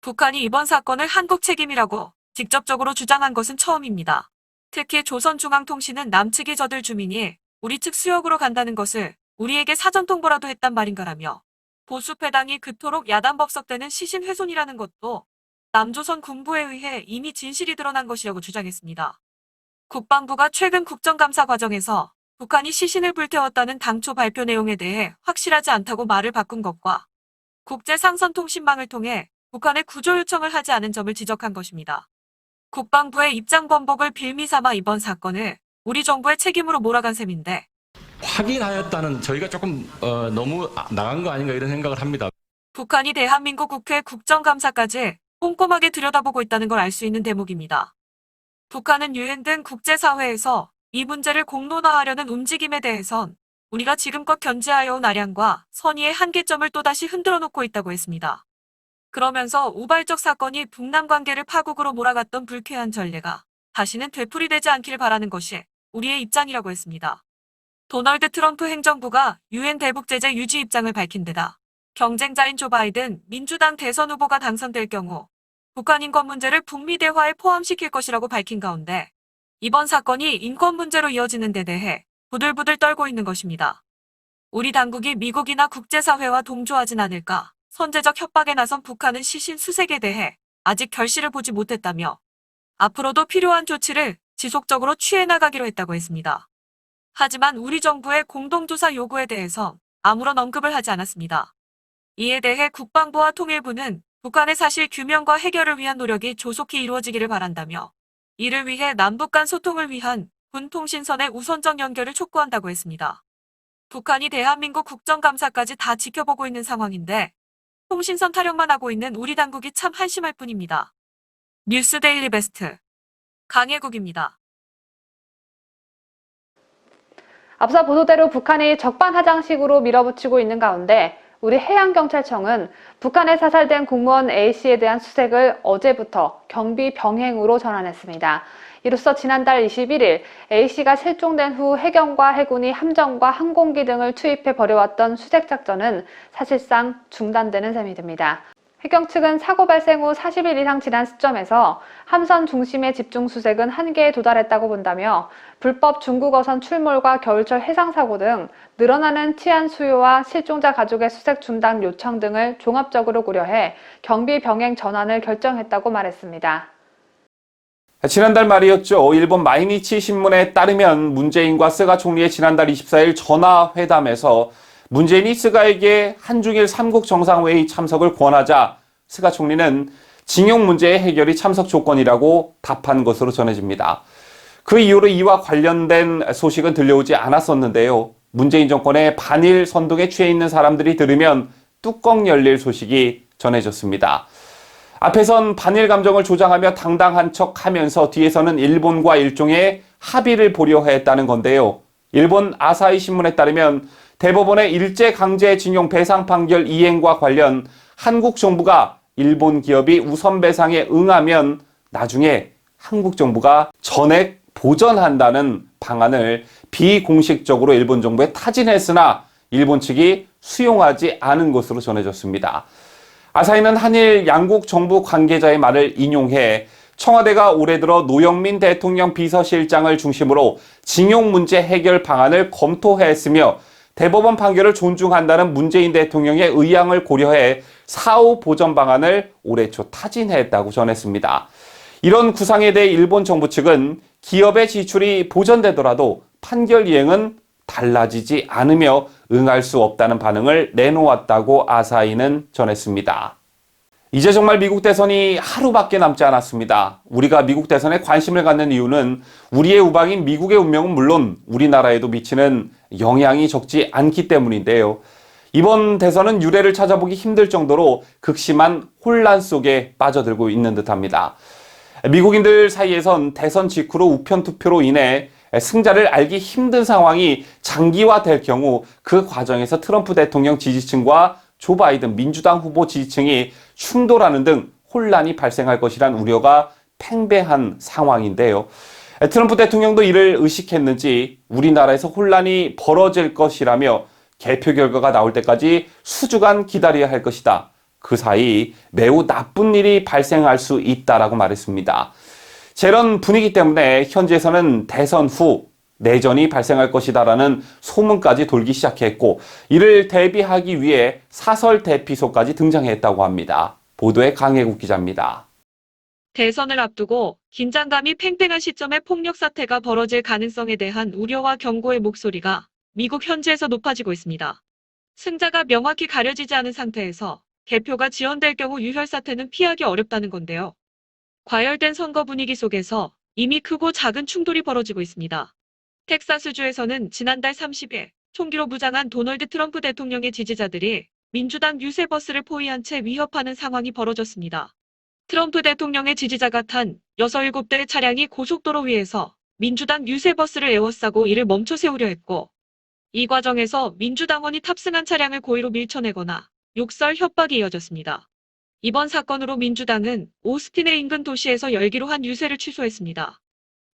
북한이 이번 사건을 한국 책임이라고 직접적으로 주장한 것은 처음입니다. 특히 조선중앙통신은 남측의 저들 주민이 우리 측 수역으로 간다는 것을 우리에게 사전 통보라도 했단 말인가라며 보수패당이 그토록 야단법석되는 시신훼손이라는 것도 남조선 군부에 의해 이미 진실이 드러난 것이라고 주장했습니다. 국방부가 최근 국정감사 과정에서 북한이 시신을 불태웠다는 당초 발표 내용에 대해 확실하지 않다고 말을 바꾼 것과 국제상선통신망을 통해 북한의 구조 요청을 하지 않은 점을 지적한 것입니다. 국방부의 입장 번복을 빌미 삼아 이번 사건을 우리 정부의 책임으로 몰아간 셈인데 확인하였다는 저희가 조금 너무 나간 거 아닌가 이런 생각을 합니다. 북한이 대한민국 국회 국정감사까지 꼼꼼하게 들여다보고 있다는 걸 알 수 있는 대목입니다. 북한은 유엔 등 국제사회에서 이 문제를 공론화하려는 움직임에 대해선 우리가 지금껏 견제하여온 아량과 선의의 한계점을 또다시 흔들어 놓고 있다고 했습니다. 그러면서 우발적 사건이 북남 관계를 파국으로 몰아갔던 불쾌한 전례가 다시는 되풀이되지 않길 바라는 것이 우리의 입장이라고 했습니다. 도널드 트럼프 행정부가 유엔 대북 제재 유지 입장을 밝힌 데다 경쟁자인 조 바이든 민주당 대선 후보가 당선될 경우 북한 인권 문제를 북미 대화에 포함시킬 것이라고 밝힌 가운데 이번 사건이 인권 문제로 이어지는 데 대해 부들부들 떨고 있는 것입니다. 우리 당국이 미국이나 국제사회와 동조하진 않을까? 선제적 협박에 나선 북한은 시신 수색에 대해 아직 결실을 보지 못했다며 앞으로도 필요한 조치를 지속적으로 취해 나가기로 했다고 했습니다. 하지만 우리 정부의 공동조사 요구에 대해서 아무런 언급을 하지 않았습니다. 이에 대해 국방부와 통일부는 북한의 사실 규명과 해결을 위한 노력이 조속히 이루어지기를 바란다며 이를 위해 남북 간 소통을 위한 군 통신선의 우선적 연결을 촉구한다고 했습니다. 북한이 대한민국 국정감사까지 다 지켜보고 있는 상황인데 통신선 타령만 하고 있는 우리 당국이 참 한심할 뿐입니다. 뉴스데일리 베스트 강혜국입니다. 앞서 보도대로 북한이 적반하장식으로 밀어붙이고 있는 가운데 우리 해양경찰청은 북한에 사살된 공무원 A씨에 대한 수색을 어제부터 경비 병행으로 전환했습니다. 이로써 지난달 21일 A씨가 실종된 후 해경과 해군이 함정과 항공기 등을 투입해 벌여왔던 수색작전은 사실상 중단되는 셈이 됩니다. 해경 측은 사고 발생 후 40일 이상 지난 시점에서 함선 중심의 집중 수색은 한계에 도달했다고 본다며 불법 중국 어선 출몰과 겨울철 해상 사고 등 늘어나는 치안 수요와 실종자 가족의 수색 중단 요청 등을 종합적으로 고려해 경비 병행 전환을 결정했다고 말했습니다. 지난달 말이었죠. 일본 마이니치 신문에 따르면 문재인과 스가 총리의 지난달 24일 전화회담에서 문재인이 스가에게 한중일 3국 정상회의 참석을 권하자 스가 총리는 징용 문제의 해결이 참석 조건이라고 답한 것으로 전해집니다. 그 이후로 이와 관련된 소식은 들려오지 않았었는데요. 문재인 정권의 반일 선동에 취해 있는 사람들이 들으면 뚜껑 열릴 소식이 전해졌습니다. 앞에선 반일 감정을 조장하며 당당한 척하면서 뒤에서는 일본과 일종의 합의를 보려 했다는 건데요. 일본 아사히 신문에 따르면 대법원의 일제강제징용 배상 판결 이행과 관련 한국 정부가 일본 기업이 우선 배상에 응하면 나중에 한국 정부가 전액 보전한다는 방안을 비공식적으로 일본 정부에 타진했으나 일본 측이 수용하지 않은 것으로 전해졌습니다. 아사히는 한일 양국 정부 관계자의 말을 인용해 청와대가 올해 들어 노영민 대통령 비서실장을 중심으로 징용 문제 해결 방안을 검토했으며 대법원 판결을 존중한다는 문재인 대통령의 의향을 고려해 사후 보전 방안을 올해 초 타진했다고 전했습니다. 이런 구상에 대해 일본 정부 측은 기업의 지출이 보전되더라도 판결 이행은 달라지지 않으며 응할 수 없다는 반응을 내놓았다고 아사히는 전했습니다. 이제 정말 미국 대선이 하루밖에 남지 않았습니다. 우리가 미국 대선에 관심을 갖는 이유는 우리의 우방인 미국의 운명은 물론 우리나라에도 미치는 영향이 적지 않기 때문인데요. 이번 대선은 유례를 찾아보기 힘들 정도로 극심한 혼란 속에 빠져들고 있는 듯합니다. 미국인들 사이에선 대선 직후로 우편 투표로 인해 승자를 알기 힘든 상황이 장기화될 경우 그 과정에서 트럼프 대통령 지지층과 조 바이든 민주당 후보 지지층이 충돌하는 등 혼란이 발생할 것이란 우려가 팽배한 상황인데요. 트럼프 대통령도 이를 의식했는지 우리나라에서 혼란이 벌어질 것이라며 개표 결과가 나올 때까지 수주간 기다려야 할 것이다. 그 사이 매우 나쁜 일이 발생할 수 있다라고 말했습니다. 이런 분위기 때문에 현지에서는 대선 후 내전이 발생할 것이다라는 소문까지 돌기 시작했고 이를 대비하기 위해 사설 대피소까지 등장했다고 합니다. 보도에 강혜국 기자입니다. 대선을 앞두고 긴장감이 팽팽한 시점에 폭력 사태가 벌어질 가능성에 대한 우려와 경고의 목소리가 미국 현지에서 높아지고 있습니다. 승자가 명확히 가려지지 않은 상태에서 개표가 지연될 경우 유혈 사태는 피하기 어렵다는 건데요. 과열된 선거 분위기 속에서 이미 크고 작은 충돌이 벌어지고 있습니다. 텍사스주에서는 지난달 30일 총기로 무장한 도널드 트럼프 대통령의 지지자들이 민주당 유세 버스를 포위한 채 위협하는 상황이 벌어졌습니다. 트럼프 대통령의 지지자가 탄 6, 7대의 차량이 고속도로 위에서 민주당 유세 버스를 에워싸고 이를 멈춰 세우려 했고 이 과정에서 민주당원이 탑승한 차량을 고의로 밀쳐내거나 욕설, 협박이 이어졌습니다. 이번 사건으로 민주당은 오스틴의 인근 도시에서 열기로 한 유세를 취소했습니다.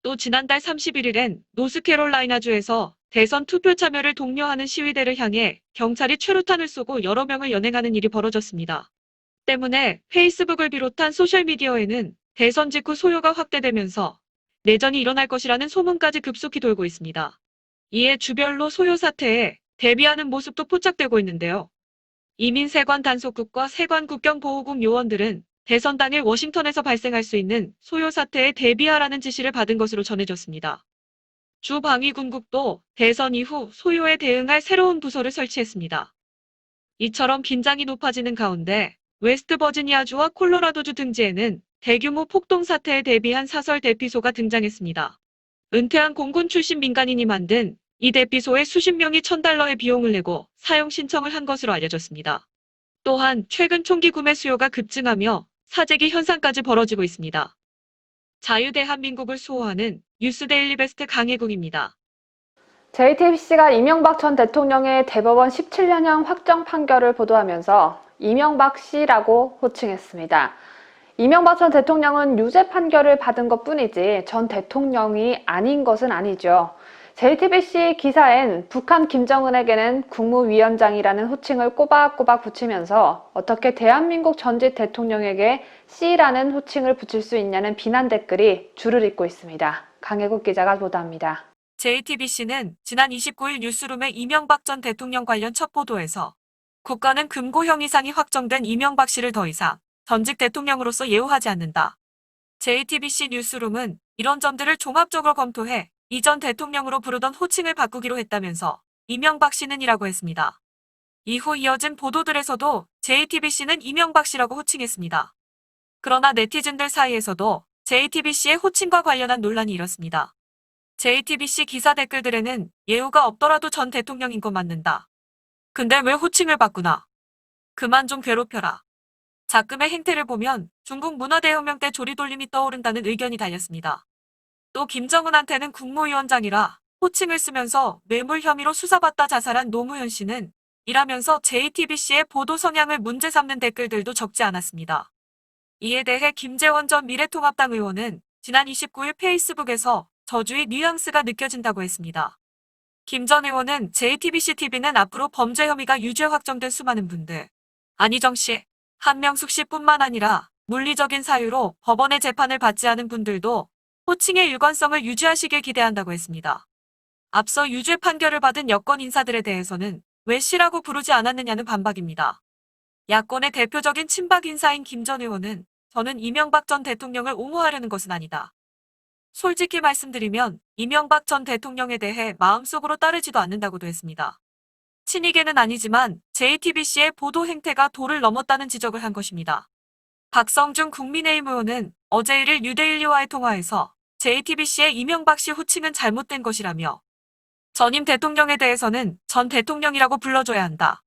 또 지난달 31일엔 노스캐롤라이나주에서 대선 투표 참여를 독려하는 시위대를 향해 경찰이 최루탄을 쏘고 여러 명을 연행하는 일이 벌어졌습니다. 때문에 페이스북을 비롯한 소셜미디어에는 대선 직후 소요가 확대되면서 내전이 일어날 것이라는 소문까지 급속히 돌고 있습니다. 이에 주별로 소요 사태에 대비하는 모습도 포착되고 있는데요. 이민 세관 단속국과 세관 국경보호국 요원들은 대선 당일 워싱턴에서 발생할 수 있는 소요 사태에 대비하라는 지시를 받은 것으로 전해졌습니다. 주 방위군국도 대선 이후 소요에 대응할 새로운 부서를 설치했습니다. 이처럼 긴장이 높아지는 가운데 웨스트버지니아주와 콜로라도주 등지에는 대규모 폭동 사태에 대비한 사설 대피소가 등장했습니다. 은퇴한 공군 출신 민간인이 만든 이 대피소에 수십 명이 $1,000의 비용을 내고 사용 신청을 한 것으로 알려졌습니다. 또한 최근 총기 구매 수요가 급증하며 사재기 현상까지 벌어지고 있습니다. 자유대한민국을 수호하는 뉴스데일리 베스트 강혜국입니다. JTBC가 이명박 전 대통령의 대법원 17년형 확정 판결을 보도하면서 이명박 씨라고 호칭했습니다. 이명박 전 대통령은 유죄 판결을 받은 것뿐이지 전 대통령이 아닌 것은 아니죠. JTBC 기사엔 북한 김정은에게는 국무위원장이라는 호칭을 꼬박꼬박 붙이면서 어떻게 대한민국 전직 대통령에게 C라는 호칭을 붙일 수 있냐는 비난 댓글이 줄을 잇고 있습니다. 강혜국 기자가 보도합니다. JTBC는 지난 29일 뉴스룸의 이명박 전 대통령 관련 첫 보도에서 국가는 금고형 이상이 확정된 이명박 씨를 더 이상 전직 대통령으로서 예우하지 않는다. JTBC 뉴스룸은 이런 점들을 종합적으로 검토해 이전 대통령으로 부르던 호칭을 바꾸기로 했다면서 이명박 씨는 이라고 했습니다. 이후 이어진 보도들에서도 JTBC는 이명박 씨라고 호칭했습니다. 그러나 네티즌들 사이에서도 JTBC의 호칭과 관련한 논란이 일었습니다. JTBC 기사 댓글들에는 예우가 없더라도 전 대통령인 거 맞는다. 근데 왜 호칭을 바꾸나? 그만 좀 괴롭혀라. 작금의 행태를 보면 중국 문화대혁명 때 조리돌림이 떠오른다는 의견이 달렸습니다. 또 김정은한테는 국무위원장이라 호칭을 쓰면서 뇌물 혐의로 수사받다 자살한 노무현 씨는 이라면서 JTBC의 보도 성향을 문제 삼는 댓글들도 적지 않았습니다. 이에 대해 김재원 전 미래통합당 의원은 지난 29일 페이스북에서 저주의 뉘앙스가 느껴진다고 했습니다. 김 전 의원은 JTBC TV는 앞으로 범죄 혐의가 유죄 확정된 수많은 분들, 안희정 씨, 한명숙 씨뿐만 아니라 물리적인 사유로 법원의 재판을 받지 않은 분들도 호칭의 일관성을 유지하시길 기대한다고 했습니다. 앞서 유죄 판결을 받은 여권 인사들에 대해서는 왜 씨라고 부르지 않았느냐는 반박입니다. 야권의 대표적인 친박 인사인 김 전 의원은 저는 이명박 전 대통령을 옹호하려는 것은 아니다. 솔직히 말씀드리면 이명박 전 대통령에 대해 마음속으로 따르지도 않는다고도 했습니다. 친이계는 아니지만 JTBC의 보도 행태가 도를 넘었다는 지적을 한 것입니다. 박성준 국민의힘 의원은 어제 1일 뉴데일리와의 통화에서 JTBC의 이명박 씨 호칭은 잘못된 것이라며 전임 대통령에 대해서는 전 대통령이라고 불러줘야 한다.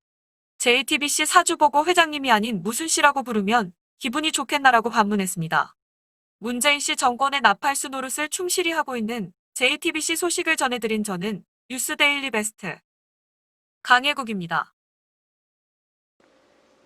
JTBC 사주보고 회장님이 아닌 무슨 씨라고 부르면 기분이 좋겠나라고 반문했습니다. 문재인 씨 정권의 나팔수 노릇을 충실히 하고 있는 JTBC 소식을 전해드린 저는 뉴스데일리 베스트 강혜국입니다.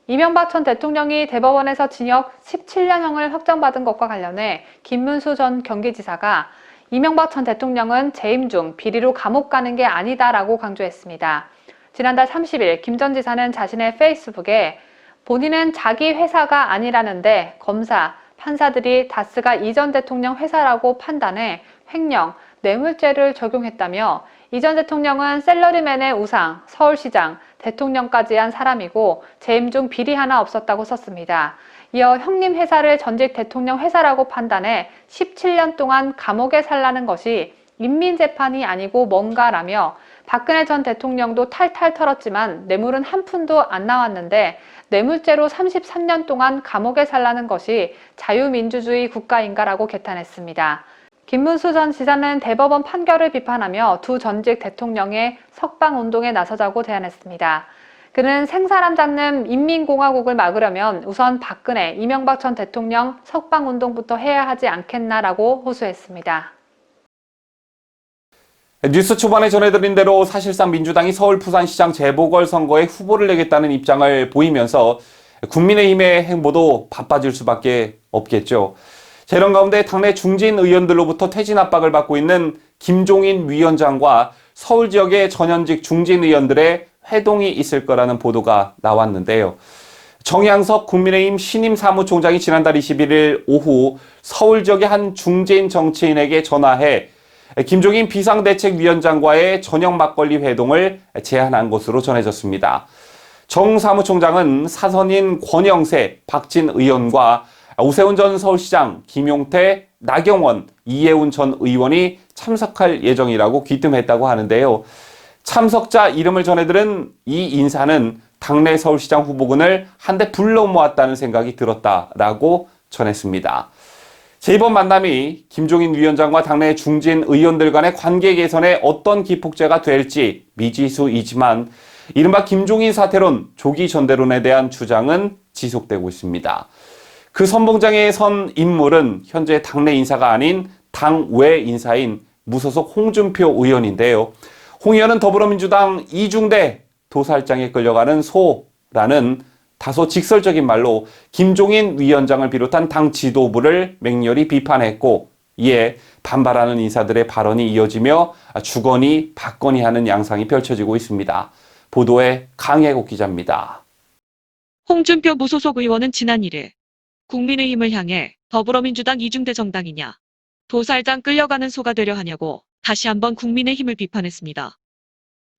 이명박 전 대통령이 대법원에서 징역 17년형을 확정받은 것과 관련해 김문수 전 경기지사가 이명박 전 대통령은 재임 중 비리로 감옥 가는 게 아니다라고 강조했습니다. 지난달 30일 김 전 지사는 자신의 페이스북에 본인은 자기 회사가 아니라는데 검사, 판사들이 다스가 이 전 대통령 회사라고 판단해 횡령, 뇌물죄를 적용했다며 이 전 대통령은 셀러리맨의 우상, 서울시장, 대통령까지 한 사람이고 재임 중 비리 하나 없었다고 썼습니다. 이어 형님 회사를 전직 대통령 회사라고 판단해 17년 동안 감옥에 살라는 것이 인민재판이 아니고 뭔가라며 박근혜 전 대통령도 탈탈 털었지만 뇌물은 한 푼도 안 나왔는데 뇌물죄로 33년 동안 감옥에 살라는 것이 자유민주주의 국가인가라고 개탄했습니다. 김문수 전 지사는 대법원 판결을 비판하며 두 전직 대통령의 석방운동에 나서자고 제안했습니다. 그는 생사람 잡는 인민공화국을 막으려면 우선 박근혜, 이명박 전 대통령 석방운동부터 해야 하지 않겠나라고 호소했습니다. 뉴스 초반에 전해드린 대로 사실상 민주당이 서울 부산시장 재보궐선거에 후보를 내겠다는 입장을 보이면서 국민의힘의 행보도 바빠질 수밖에 없겠죠. 자, 이런 가운데 당내 중진 의원들로부터 퇴진 압박을 받고 있는 김종인 위원장과 서울 지역의 전현직 중진 의원들의 회동이 있을 거라는 보도가 나왔는데요. 정양석 국민의힘 신임 사무총장이 지난달 21일 오후 서울 지역의 한 중진 정치인에게 전화해 김종인 비상대책위원장과의 저녁 막걸리 회동을 제안한 것으로 전해졌습니다. 정 사무총장은 사선인 권영세, 박진 의원과 오세훈 전 서울시장, 김용태, 나경원, 이해운 전 의원이 참석할 예정이라고 귀뜸했다고 하는데요. 참석자 이름을 전해들은 이 인사는 당내 서울시장 후보군을 한데 불러 모았다는 생각이 들었다라고 전했습니다. 이번 만남이 김종인 위원장과 당내 중진 의원들 간의 관계 개선에 어떤 기폭제가 될지 미지수이지만 이른바 김종인 사태론, 조기 전대론에 대한 주장은 지속되고 있습니다. 그 선봉장에 선 인물은 현재 당내 인사가 아닌 당외 인사인 무소속 홍준표 의원인데요. 홍 의원은 더불어민주당 이중대 도살장에 끌려가는 소라는 다소 직설적인 말로 김종인 위원장을 비롯한 당 지도부를 맹렬히 비판했고 이에 반발하는 인사들의 발언이 이어지며 주거니 받거니 하는 양상이 펼쳐지고 있습니다. 보도에 강혜국 기자입니다. 홍준표 무소속 의원은 지난 1일 국민의힘을 향해 더불어민주당 이중대 정당이냐, 도살장 끌려가는 소가 되려 하냐고 다시 한번 국민의힘을 비판했습니다.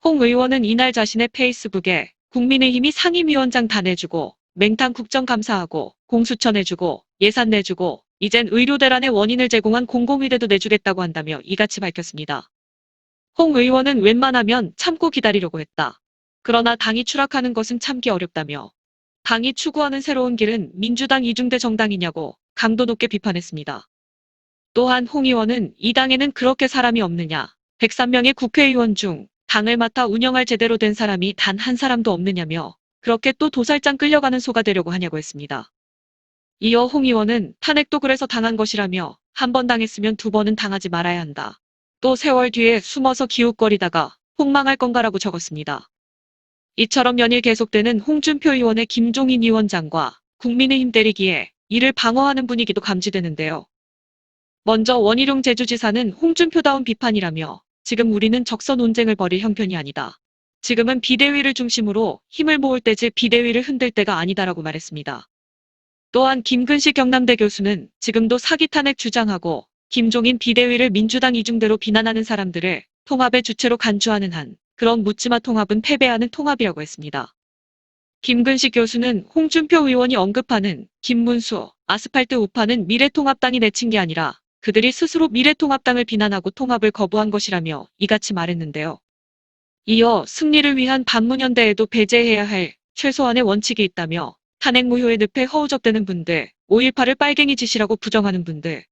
홍 의원은 이날 자신의 페이스북에 국민의힘이 상임위원장 다 내주고 맹탕 국정감사하고 공수처 내주고 예산 내주고 이젠 의료대란의 원인을 제공한 공공의대도 내주겠다고 한다며 이같이 밝혔습니다. 홍 의원은 웬만하면 참고 기다리려고 했다. 그러나 당이 추락하는 것은 참기 어렵다며 당이 추구하는 새로운 길은 민주당 이중대 정당이냐고 강도 높게 비판했습니다. 또한 홍 의원은 이 당에는 그렇게 사람이 없느냐, 103명의 국회의원 중 당을 맡아 운영할 제대로 된 사람이 단 한 사람도 없느냐며 그렇게 또 도살장 끌려가는 소가 되려고 하냐고 했습니다. 이어 홍 의원은 탄핵도 그래서 당한 것이라며 한 번 당했으면 두 번은 당하지 말아야 한다. 또 세월 뒤에 숨어서 기웃거리다가 폭망할 건가라고 적었습니다. 이처럼 연일 계속되는 홍준표 의원의 김종인 위원장과 국민의힘 때리기에 이를 방어하는 분위기도 감지되는데요. 먼저 원희룡 제주지사는 홍준표다운 비판이라며 지금 우리는 적서 논쟁을 벌일 형편이 아니다. 지금은 비대위를 중심으로 힘을 모을 때지 비대위를 흔들 때가 아니다라고 말했습니다. 또한 김근식 경남대 교수는 지금도 사기 탄핵 주장하고 김종인 비대위를 민주당 이중대로 비난하는 사람들을 통합의 주체로 간주하는 한 그런 묻지마 통합은 패배하는 통합이라고 했습니다. 김근식 교수는 홍준표 의원이 언급하는 김문수, 아스팔트 우파는 미래통합당이 내친 게 아니라 그들이 스스로 미래통합당을 비난하고 통합을 거부한 것이라며 이같이 말했는데요. 이어 승리를 위한 반문연대에도 배제해야 할 최소한의 원칙이 있다며 탄핵 무효의 늪에 허우적대는 분들, 5.18을 빨갱이 짓이라고 부정하는 분들,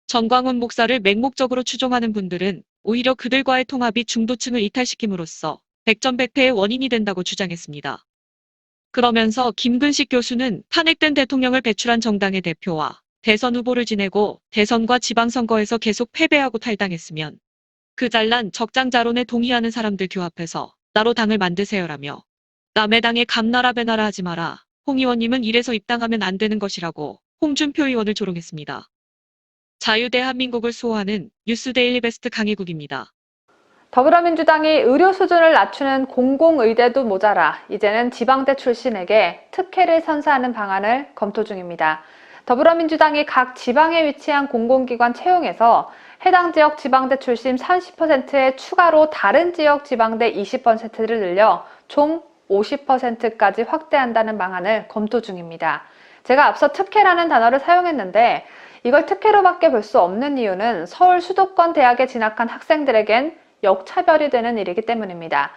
정광훈 목사를 맹목적으로 추종하는 분들은 오히려 그들과의 통합이 중도층을 이탈시킴으로써 백전백패의 원인이 된다고 주장했습니다. 그러면서 김근식 교수는 탄핵된 대통령을 배출한 정당의 대표와 대선 후보를 지내고 대선과 지방선거에서 계속 패배하고 탈당했으면 그 잘난 적장자론에 동의하는 사람들 규합해서 따로 당을 만드세요라며 남의 당에 감나라 배나라 하지 마라. 홍 의원님은 이래서 입당하면 안 되는 것이라고 홍준표 의원을 조롱했습니다. 자유대한민국을 수호하는 뉴스데일리 베스트 강희국입니다. 더불어민주당이 의료 수준을 낮추는 공공의대도 모자라 이제는 지방대 출신에게 특혜를 선사하는 방안을 검토 중입니다. 더불어민주당이 각 지방에 위치한 공공기관 채용에서 해당 지역 지방대 출신 30%에 추가로 다른 지역 지방대 20%를 늘려 총 50%까지 확대한다는 방안을 검토 중입니다. 제가 앞서 특혜라는 단어를 사용했는데 이걸 특혜로밖에 볼 수 없는 이유는 서울 수도권 대학에 진학한 학생들에겐 역차별이 되는 일이기 때문입니다.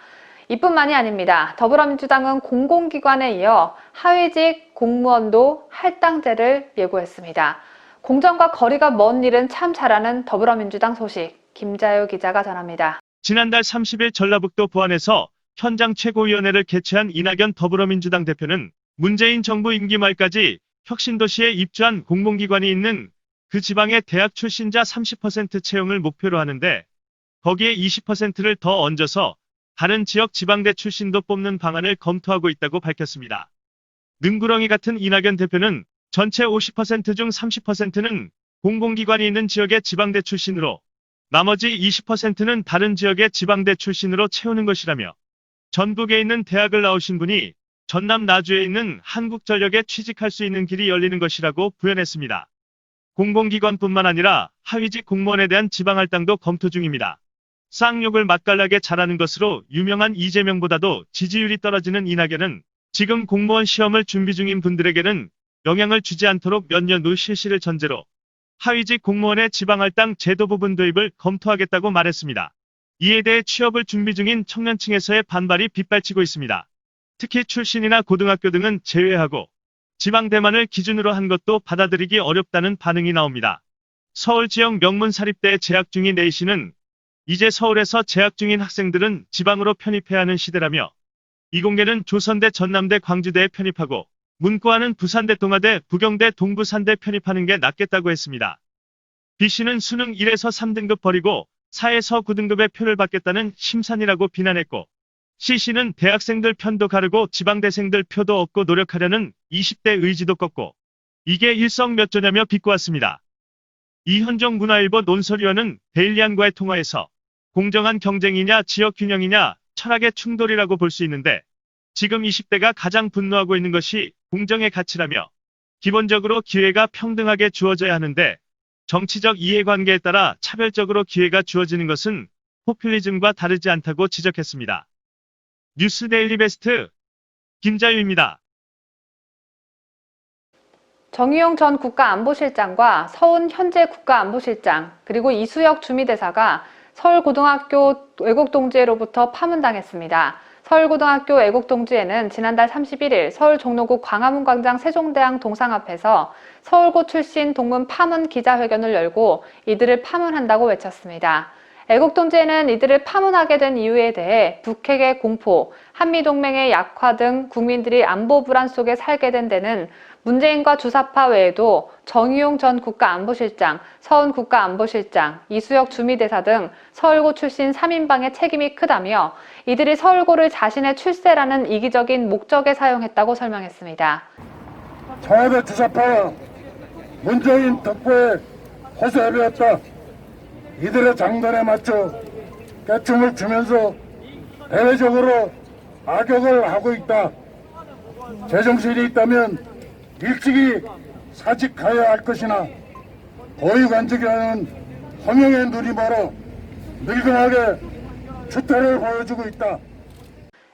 이뿐만이 아닙니다. 더불어민주당은 공공기관에 이어 하위직 공무원도 할당제를 예고했습니다. 공정과 거리가 먼 일은 참 잘하는 더불어민주당 소식, 김자유 기자가 전합니다. 지난달 30일 전라북도 부안에서 현장 최고위원회를 개최한 이낙연 더불어민주당 대표는 문재인 정부 임기 말까지 혁신도시에 입주한 공공기관이 있는 그 지방의 대학 출신자 30% 채용을 목표로 하는데 거기에 20%를 더 얹어서 다른 지역 지방대 출신도 뽑는 방안을 검토하고 있다고 밝혔습니다. 능구렁이 같은 이낙연 대표는 전체 50% 중 30%는 공공기관이 있는 지역의 지방대 출신으로 나머지 20%는 다른 지역의 지방대 출신으로 채우는 것이라며 전북에 있는 대학을 나오신 분이 전남 나주에 있는 한국전력에 취직할 수 있는 길이 열리는 것이라고 부연했습니다. 공공기관뿐만 아니라 하위직 공무원에 대한 지방할당도 검토 중입니다. 쌍욕을 맛깔나게 잘하는 것으로 유명한 이재명보다도 지지율이 떨어지는 이낙연은 지금 공무원 시험을 준비 중인 분들에게는 영향을 주지 않도록 몇 년 후 실시를 전제로 하위직 공무원의 지방할당 제도 부분 도입을 검토하겠다고 말했습니다. 이에 대해 취업을 준비 중인 청년층에서의 반발이 빗발치고 있습니다. 특히 출신이나 고등학교 등은 제외하고 지방대만을 기준으로 한 것도 받아들이기 어렵다는 반응이 나옵니다. 서울 지역 명문사립대에 재학 중인 A씨는 이제 서울에서 재학 중인 학생들은 지방으로 편입해야 하는 시대라며 이공계는 조선대 전남대 광주대에 편입하고 문과는 부산대 동아대 부경대 동부산대 편입하는 게 낫겠다고 했습니다. B씨는 수능 1에서 3등급 버리고 4에서 9등급의 표를 받겠다는 심산이라고 비난했고 C씨는 대학생들 편도 가르고 지방대생들 표도 얻고 노력하려는 20대 의지도 꺾고 이게 일성몇조냐며 비꼬았습니다. 이현정 문화일보 논설위원은 데일리안과의 통화에서 공정한 경쟁이냐 지역균형이냐 철학의 충돌이라고 볼 수 있는데 지금 20대가 가장 분노하고 있는 것이 공정의 가치라며 기본적으로 기회가 평등하게 주어져야 하는데 정치적 이해관계에 따라 차별적으로 기회가 주어지는 것은 포퓰리즘과 다르지 않다고 지적했습니다. 뉴스 데일리 베스트 김자유입니다. 정의용 전 국가안보실장과 서훈 현재 국가안보실장 그리고 이수혁 주미대사가 서울고등학교 애국동지회로부터 파문당했습니다. 서울고등학교 애국동지회는 지난달 31일 서울 종로구 광화문광장 세종대왕 동상 앞에서 서울고 출신 동문 파문 기자회견을 열고 이들을 파문한다고 외쳤습니다. 애국동지회는 이들을 파문하게 된 이유에 대해 북핵의 공포, 한미동맹의 약화 등 국민들이 안보 불안 속에 살게 된 데는 문재인과 주사파 외에도 정의용 전 국가안보실장, 서훈 국가안보실장, 이수혁 주미대사 등 서울고 출신 3인방의 책임이 크다며 이들이 서울고를 자신의 출세라는 이기적인 목적에 사용했다고 설명했습니다. 청와대 주사파와 문재인 덕후에 호소해배웠다. 이들의 장단에 맞춰 깨춤을 추면서 대외적으로 악역을 하고 있다. 제정신이 있다면 일찍이 사직하여야 할 것이나 고위관직이라는 허명의 눈이 멀어 늙음하게 추태를 보여주고 있다.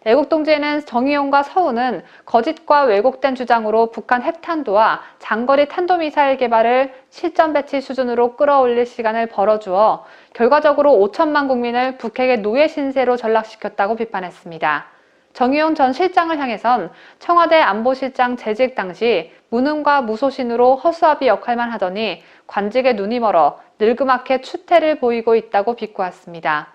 애국동지회는 정의용과 서훈은 거짓과 왜곡된 주장으로 북한 핵탄두와 장거리 탄도미사일 개발을 실전 배치 수준으로 끌어올릴 시간을 벌어주어 결과적으로 5천만 국민을 북핵의 노예 신세로 전락시켰다고 비판했습니다. 정의용 전 실장을 향해선 청와대 안보실장 재직 당시 무능과 무소신으로 허수아비 역할만 하더니 관직에 눈이 멀어 늙음하게 추태를 보이고 있다고 비꼬았습니다.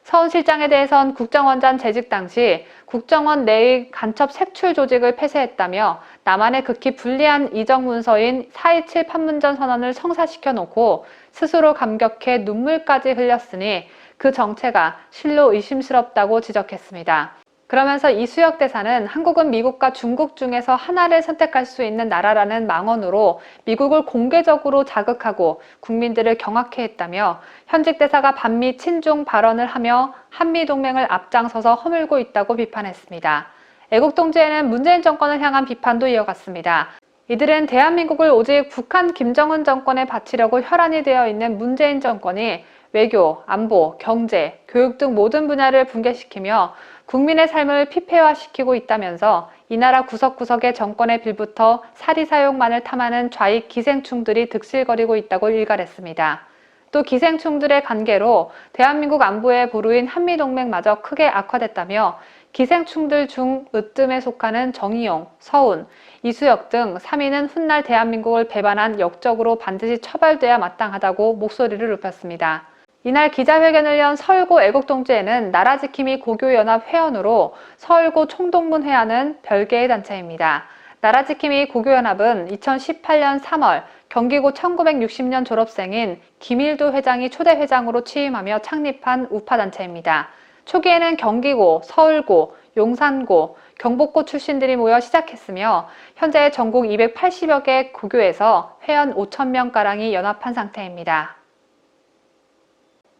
서훈 실장에 대해선 국정원장 재직 당시 국정원 내의 간첩 색출 조직을 폐쇄했다며 남한의 극히 불리한 이적 문서인 4.27 판문점 선언을 성사시켜 놓고 스스로 감격해 눈물까지 흘렸으니 그 정체가 실로 의심스럽다고 지적했습니다. 그러면서 이수혁 대사는 한국은 미국과 중국 중에서 하나를 선택할 수 있는 나라라는 망언으로 미국을 공개적으로 자극하고 국민들을 경악해 했다며 현직 대사가 반미 친중 발언을 하며 한미동맹을 앞장서서 허물고 있다고 비판했습니다. 애국동지회는 문재인 정권을 향한 비판도 이어갔습니다. 이들은 대한민국을 오직 북한 김정은 정권에 바치려고 혈안이 되어 있는 문재인 정권이 외교, 안보, 경제, 교육 등 모든 분야를 붕괴시키며 국민의 삶을 피폐화시키고 있다면서 이 나라 구석구석에 정권에 빌부터 사리 사욕만을 탐하는 좌익 기생충들이 득실거리고 있다고 일갈했습니다. 또 기생충들의 관계로 대한민국 안보의 보루인 한미동맹마저 크게 악화됐다며 기생충들 중 으뜸에 속하는 정의용, 서훈, 이수혁 등 3인은 훗날 대한민국을 배반한 역적으로 반드시 처벌돼야 마땅하다고 목소리를 높였습니다. 이날 기자회견을 연 서울고 애국동지회는 나라지킴이 고교연합 회원으로 서울고 총동문회와는 별개의 단체입니다. 나라지킴이 고교연합은 2018년 3월 경기고 1960년 졸업생인 김일두 회장이 초대 회장으로 취임하며 창립한 우파단체입니다. 초기에는 경기고, 서울고, 용산고, 경복고 출신들이 모여 시작했으며 현재 전국 280여 개 고교에서 회원 5,000명가량이 연합한 상태입니다.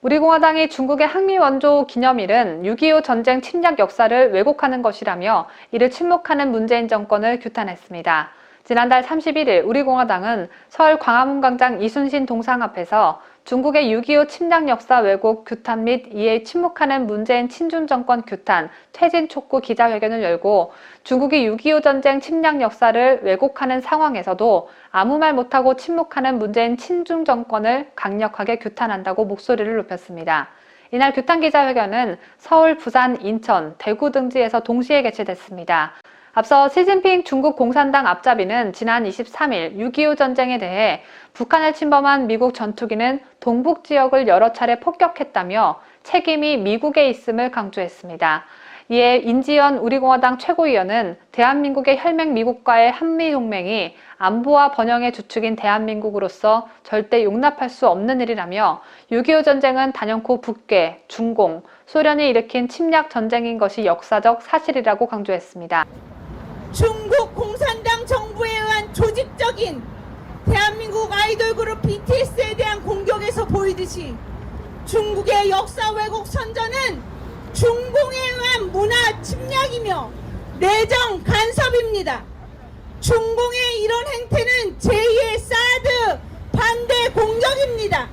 우리공화당이 중국의 항미원조 기념일은 6.25 전쟁 침략 역사를 왜곡하는 것이라며 이를 침묵하는 문재인 정권을 규탄했습니다. 지난달 31일 우리공화당은 서울 광화문광장 이순신 동상 앞에서 중국의 6.25 침략 역사 왜곡 규탄 및 이에 침묵하는 문재인 친중 정권 규탄, 퇴진 촉구 기자회견을 열고 중국이 6.25 전쟁 침략 역사를 왜곡하는 상황에서도 아무 말 못하고 침묵하는 문재인 친중 정권을 강력하게 규탄한다고 목소리를 높였습니다. 이날 규탄 기자회견은 서울, 부산, 인천, 대구 등지에서 동시에 개최됐습니다. 앞서 시진핑 중국 공산당 앞잡이는 지난 23일 6.25 전쟁에 대해 북한을 침범한 미국 전투기는 동북 지역을 여러 차례 폭격했다며 책임이 미국에 있음을 강조했습니다. 이에 인지연 우리공화당 최고위원은 대한민국의 혈맹 미국과의 한미동맹이 안보와 번영의 주축인 대한민국으로서 절대 용납할 수 없는 일이라며 6.25 전쟁은 단연코 북괴, 중공, 소련이 일으킨 침략 전쟁인 것이 역사적 사실이라고 강조했습니다. 중국 공산당 정부에 의한 조직적인 대한민국 아이돌 그룹 BTS에 대한 공격에서 보이듯이 중국의 역사 왜곡 선전은 중공에 의한 문화 침략이며 내정 간섭입니다. 중공의 이런 행태는 제2의 사드 반대 공격입니다.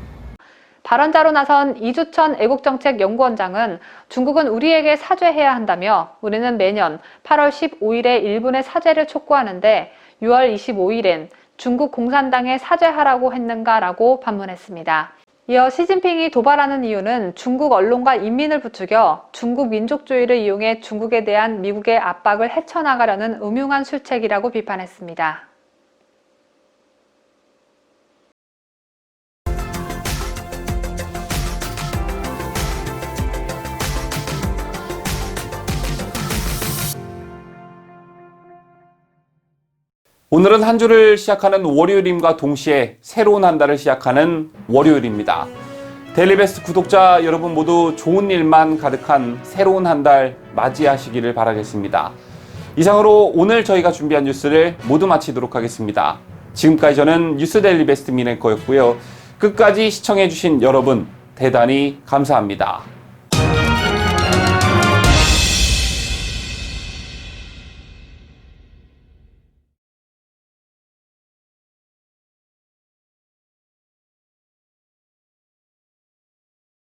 발언자로 나선 이주천 애국정책연구원장은 중국은 우리에게 사죄해야 한다며 우리는 매년 8월 15일에 일본의 사죄를 촉구하는데 6월 25일엔 중국 공산당에 사죄하라고 했는가라고 반문했습니다. 이어 시진핑이 도발하는 이유는 중국 언론과 인민을 부추겨 중국 민족주의를 이용해 중국에 대한 미국의 압박을 헤쳐나가려는 음흉한 술책이라고 비판했습니다. 오늘은 한 주를 시작하는 월요일임과 동시에 새로운 한 달을 시작하는 월요일입니다. 데일리베스트 구독자 여러분 모두 좋은 일만 가득한 새로운 한 달 맞이하시기를 바라겠습니다. 이상으로 오늘 저희가 준비한 뉴스를 모두 마치도록 하겠습니다. 지금까지 저는 뉴스 데일리베스트 민앵커였고요. 끝까지 시청해주신 여러분 대단히 감사합니다.